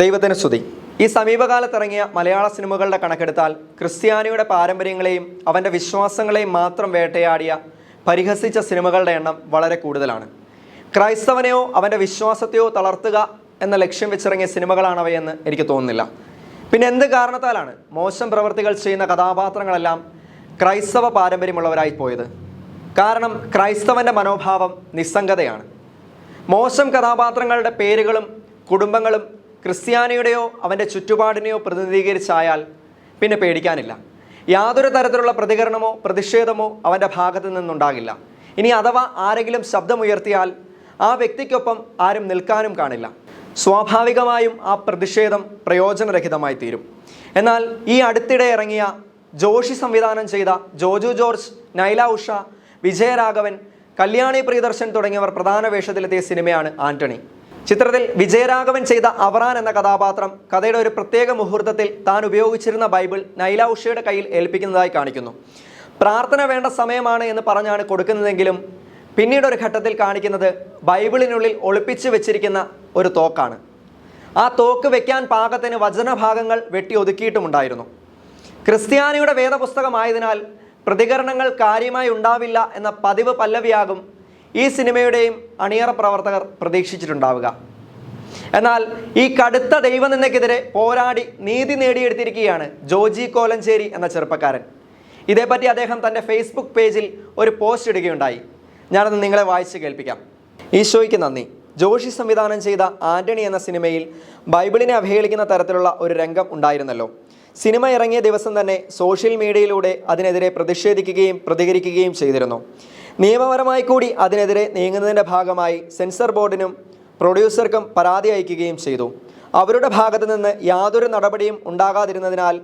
ദൈവത്തിന് സ്തുതി. ഈ സമീപകാലത്തിറങ്ങിയ മലയാള സിനിമകളുടെ കണക്കെടുത്താൽ ക്രിസ്ത്യാനിയുടെ പാരമ്പര്യങ്ങളെയും അവൻ്റെ വിശ്വാസങ്ങളെയും മാത്രം വേട്ടയാടിയ പരിഹസിച്ച സിനിമകളുടെ എണ്ണം വളരെ കൂടുതലാണ്. ക്രൈസ്തവനെയോ അവൻ്റെ വിശ്വാസത്തെയോ തളർത്തുക എന്ന ലക്ഷ്യം വെച്ചിറങ്ങിയ സിനിമകളാണവയെന്ന് എനിക്ക് തോന്നുന്നില്ല. പിന്നെ എന്ത് കാരണത്താലാണ് മോശം പ്രവൃത്തികൾ ചെയ്യുന്ന കഥാപാത്രങ്ങളെല്ലാം ക്രൈസ്തവ പാരമ്പര്യമുള്ളവരായി പോയത്? കാരണം ക്രൈസ്തവൻ്റെ മനോഭാവം നിസ്സംഗതയാണ്. മോശം കഥാപാത്രങ്ങളുടെ പേരുകളും കുടുംബങ്ങളും ക്രിസ്ത്യാനിയുടെയോ അവൻ്റെ ചുറ്റുപാടിനെയോ പ്രതിനിധീകരിച്ചായാൽ പിന്നെ പേടിക്കാനില്ല. യാതൊരു തരത്തിലുള്ള പ്രതികരണമോ പ്രതിഷേധമോ അവൻ്റെ ഭാഗത്തു നിന്നുണ്ടാകില്ല. ഇനി അഥവാ ആരെങ്കിലും ശബ്ദമുയർത്തിയാൽ ആ വ്യക്തിക്കൊപ്പം ആരും നിൽക്കാനും കാണില്ല. സ്വാഭാവികമായും ആ പ്രതിഷേധം പ്രയോജനരഹിതമായി തീരും. എന്നാൽ ഈ അടുത്തിടെ ഇറങ്ങിയ ജോഷി സംവിധാനം ചെയ്ത ജോജു ജോർജ്, നൈല ഉഷ, വിജയരാഘവൻ, കല്യാണി പ്രിയദർശൻ തുടങ്ങിയവർ പ്രധാന വേഷത്തിലെത്തിയ സിനിമയാണ് ആന്റണി. ചിത്രത്തിൽ വിജയരാഘവൻ ചെയ്ത അവറാൻ എന്ന കഥാപാത്രം കഥയുടെ ഒരു പ്രത്യേക മുഹൂർത്തത്തിൽ താൻ ഉപയോഗിച്ചിരുന്ന ബൈബിൾ നൈല ഉഷയുടെ കയ്യിൽ ഏൽപ്പിക്കുന്നതായി കാണിക്കുന്നു. പ്രാർത്ഥന വേണ്ട സമയമാണ് എന്ന് പറഞ്ഞാണ് കൊടുക്കുന്നതെങ്കിലും പിന്നീട് ഒരു ഘട്ടത്തിൽ കാണിക്കുന്നത് ബൈബിളിനുള്ളിൽ ഒളിപ്പിച്ച് വെച്ചിരിക്കുന്ന ഒരു തോക്കാണ്. ആ തോക്ക് വെക്കാൻ പാകത്തിന് വചനഭാഗങ്ങൾ വെട്ടി ഒതുക്കിയിട്ടുമുണ്ടായിരുന്നു. ക്രിസ്ത്യാനിയുടെ വേദപുസ്തകമായതിനാൽ പ്രതികരണങ്ങൾ കാര്യമായി ഉണ്ടാവില്ല എന്ന പതിവ് പല്ലവിയാകും ഈ സിനിമയുടെയും അണിയറ പ്രവർത്തകർ പ്രതീക്ഷിച്ചിട്ടുണ്ടാവുക. എന്നാൽ ഈ കടുത്ത ദൈവനിന്ദയ്ക്കെതിരെ പോരാടി നീതി നേടിയെടുത്തിരിക്കുകയാണ് ജോജി കോലഞ്ചേരി എന്ന ചെറുപ്പക്കാരൻ. ഇതേപ്പറ്റി അദ്ദേഹം തൻ്റെ ഫേസ്ബുക്ക് പേജിൽ ഒരു പോസ്റ്റ് ഇടുകയുണ്ടായി. ഞാനത് നിങ്ങളെ വായിച്ച് കേൾപ്പിക്കാം. ഈശോയ്ക്ക് നന്ദി. ജോഷി സംവിധാനം ചെയ്ത ആന്റണി എന്ന സിനിമയിൽ ബൈബിളിനെ അവഹേളിക്കുന്ന തരത്തിലുള്ള ഒരു രംഗം ഉണ്ടായിരുന്നല്ലോ. സിനിമ ഇറങ്ങിയ ദിവസം തന്നെ സോഷ്യൽ മീഡിയയിലൂടെ അതിനെതിരെ പ്രതിഷേധിക്കുകയും പ്രതികരിക്കുകയും ചെയ്തിരുന്നു. നിയമപരമായി കൂടി അതിനെതിരെ നീങ്ങുന്നതിൻ്റെ ഭാഗമായി സെൻസർ ബോർഡിനും പ്രൊഡ്യൂസർക്കും പരാതി അയക്കുകയും ചെയ്തു. അവരുടെ ഭാഗത്തു നിന്ന് യാതൊരു നടപടിയും ഉണ്ടാകാതിരുന്നതിനാൽ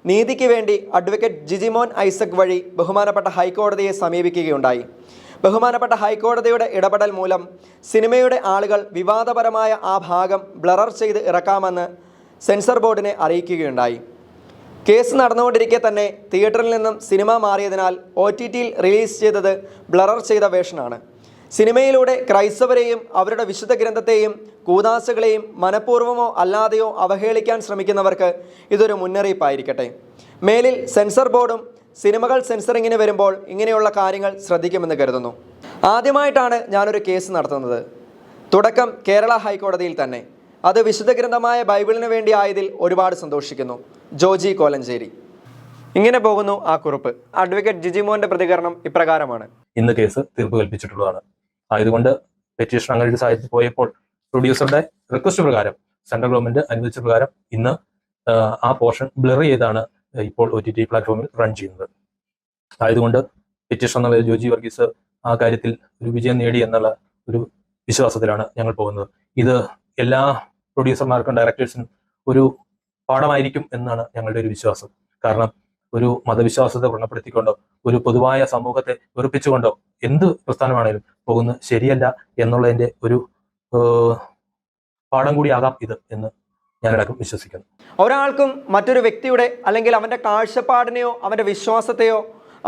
നീതിക്ക് വേണ്ടി അഡ്വക്കേറ്റ് ജിജിമോൻ ഐസക് വഴി ബഹുമാനപ്പെട്ട ഹൈക്കോടതിയെ സമീപിക്കുകയുണ്ടായി. ബഹുമാനപ്പെട്ട ഹൈക്കോടതിയുടെ ഇടപെടൽ മൂലം സിനിമയുടെ ആളുകൾ വിവാദപരമായ ആ ഭാഗം ബ്ലറർ ചെയ്ത് ഇറക്കാമെന്ന് സെൻസർ ബോർഡിനെ അറിയിക്കുകയുണ്ടായി. കേസ് നടന്നുകൊണ്ടിരിക്കെ തന്നെ തിയേറ്ററിൽ നിന്നും സിനിമ മാറിയതിനാൽ OTTയിൽ റിലീസ് ചെയ്തത് ബ്ലറർ ചെയ്ത വേർഷനാണ്. സിനിമയിലൂടെ ക്രൈസ്തവരെയും അവരുടെ വിശുദ്ധ ഗ്രന്ഥത്തെയും കൂദാശകളെയും മനഃപൂർവ്വമോ അല്ലാതെയോ അവഹേളിക്കാൻ ശ്രമിക്കുന്നവർക്ക് ഇതൊരു മുന്നറിയിപ്പായിരിക്കട്ടെ. മേലിൽ സെൻസർ ബോർഡും സിനിമകൾ സെൻസറിങ്ങിന് വരുമ്പോൾ ഇങ്ങനെയുള്ള കാര്യങ്ങൾ ശ്രദ്ധിക്കുമെന്ന് കരുതുന്നു. ആദ്യമായിട്ടാണ് ഞാനൊരു കേസ് നടത്തുന്നത്. തുടക്കം കേരള ഹൈക്കോടതിയിൽ തന്നെ. അത് വിശുദ്ധ ഗ്രന്ഥമായ ബൈബിളിന് വേണ്ടി ആയതിൽ ഒരുപാട് സന്തോഷിക്കുന്നു. ജോജി കോലഞ്ചേരി. ഇങ്ങനെ പോകുന്നു ആ കുറിപ്പ്. അഡ്വക്കേറ്റ് ജിജിമോന്റെ പ്രതികരണം ഇപ്രകാരമാണ്. ഇന്ന് കേസ് തീർപ്പ് കൽപ്പിച്ചിട്ടുള്ളതാണ്. ആയതുകൊണ്ട് പെറ്റീഷൻ അങ്ങനെ സാഹിത്യത്തിൽ പോയപ്പോൾ പ്രൊഡ്യൂസറുടെ റിക്വസ്റ്റ് പ്രകാരം സെൻട്രൽ ഗവൺമെന്റ് അനുവദിച്ച പ്രകാരം ഇന്ന് ആ പോർഷൻ ബ്ലർ ചെയ്താണ് ഇപ്പോൾ OTT പ്ലാറ്റ്ഫോമിൽ റൺ ചെയ്യുന്നത്. ആയതുകൊണ്ട് പെറ്റീഷൻ എന്നുള്ള ജോജി വർഗീസ് ആ കാര്യത്തിൽ ഒരു വിജയം നേടി എന്നുള്ള ഒരു വിശ്വാസത്തിലാണ് ഞങ്ങൾ പോകുന്നത്. ഇത് എല്ലാ പ്രൊഡ്യൂസർമാർക്കും ഡയറക്ടേഴ്സിനും ഒരു പാഠമായിരിക്കും എന്നാണ് ഞങ്ങളുടെ ഒരു വിശ്വാസം. കാരണം ഒരു മതവിശ്വാസത്തെ വ്രണപ്പെടുത്തിക്കൊണ്ടോ ഒരു പൊതുവായ സമൂഹത്തെ വെറുപ്പിച്ചുകൊണ്ടോ എന്ത് പ്രസ്ഥാനമാണേലും പോകുന്നത് ശരിയല്ല എന്നുള്ളതിന്റെ ഒരു പാഠം കൂടിയാകാം ഇത് എന്ന് ഞാനടക്കം വിശ്വസിക്കുന്നു. ഒരാൾക്കും മറ്റൊരു വ്യക്തിയുടെ അല്ലെങ്കിൽ അവൻ്റെ കാഴ്ചപ്പാടിനെയോ അവൻ്റെ വിശ്വാസത്തെയോ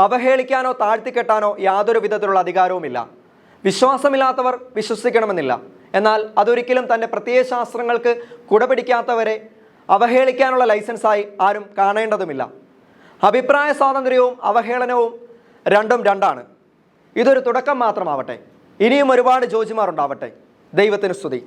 അവഹേളിക്കാനോ താഴ്ത്തിക്കെട്ടാനോ യാതൊരു വിധത്തിലുള്ള അധികാരവുമില്ല. വിശ്വാസമില്ലാത്തവർ വിശ്വസിക്കണമെന്നില്ല. എന്നാൽ അതൊരിക്കലും തൻ്റെ പ്രത്യയശാസ്ത്രങ്ങൾക്ക് കുടപിടിക്കാത്തവരെ അവഹേളിക്കാനുള്ള ലൈസൻസായി ആരും കാണേണ്ടതുമില്ല. അഭിപ്രായ സ്വാതന്ത്ര്യവും അവഹേളനവും രണ്ടും രണ്ടാണ്. ഇതൊരു തുടക്കം മാത്രമാവട്ടെ. ഇനിയും ഒരുപാട് ജോജിമാർ ഉണ്ടാവട്ടെ. ദൈവത്തിന് സ്തുതി.